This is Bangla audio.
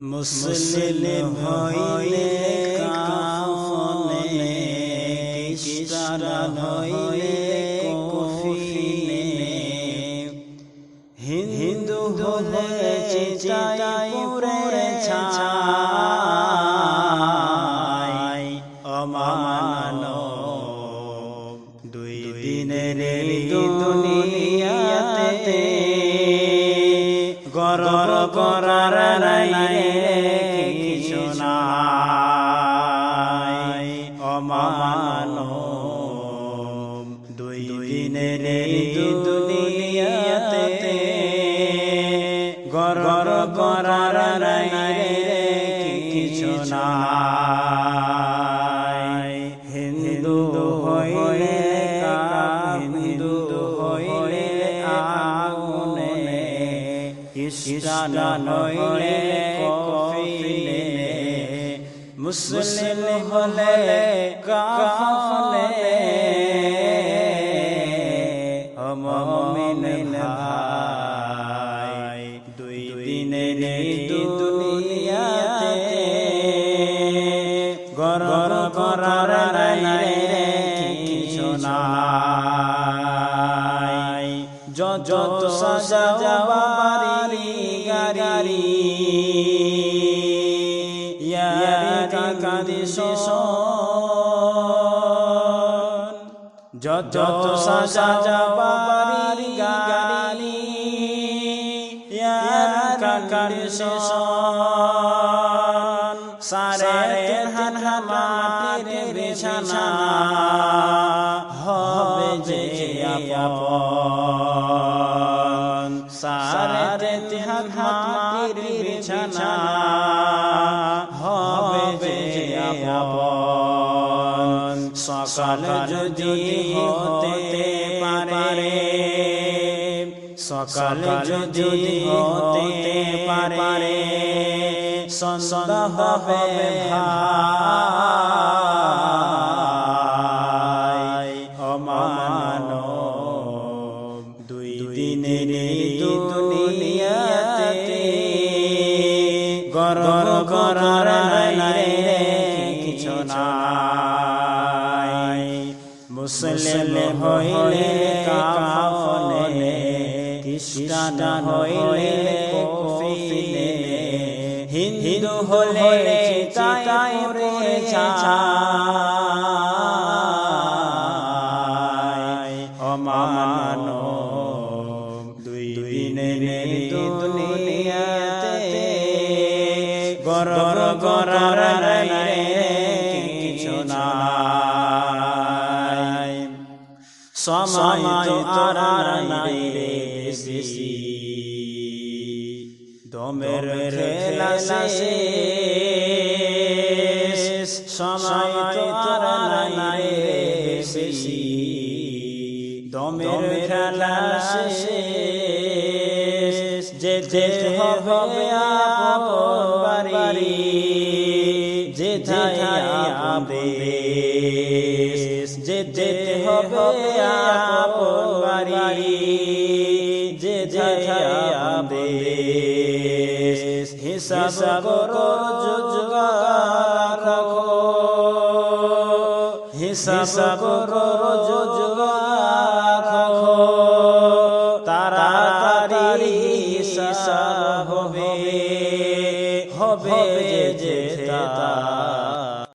মুসলিম হইলে কাফনে, খ্রিস্টান হইলে কফিনে, হিন্দু হলে চিতায় পুরে ছাই। অমানব দুই দিনের দুনিয়াতে গরর করার নাই কিছু নাই। অমানব দুই দিনের দুনিয়াতে গরর করার নাই কিছু নাই। হিন্দু হইলে হিন্দু হইলে আগুনে, খ্রিস্টান হইলে কফিনে, মুসলিম হলে কাফনে। ও মুমিন ভাই, দুই দিনের দুনিয়াতে গরর করার নাই কিছু নাই। যত সাজাও বাড়ি গাড়ি, ইয়ারি কাঁদি শোষণ। যত সাজাও বাড়ি গাড়ি, ইয়ারি কাঁদি শোষণ। সারে হান মাটির বিছানা হবে যে আপন। সারে হান মাটির বিছানা হবে যে আপন। সকাল যদি হতে পারে, সকাল যদি হতে পারে, সন্ধ্যা হবে ভাই। অমানব দুই দিনের দুনিয়াতে গরর করার নাই কিছু নাই। মুসলিম হইলে কাফনে, খ্রিস্টান হইলে কফিনে, হিন্দু হলে চিতায় পুরে ছাই। অমানব দুই দিনের দুনিয়াতে গরর করার নাই কিছু নাই। সময় তো আর নাই বেশি, দমের খেলা শেষ। সময় তো আর নাই বেশি, দমের খেলা শেষ। যেতে হবে আপন বাড়ি, যেথায় আবেশ। যেতে হবে আপন বাড়ি, যেথায় আবেশ। হিসাব করো জোগাড় রাখো, হিসাব করো জোগাড় রাখো। তাড়াতাড়ি হিসাব হবে, হবে যে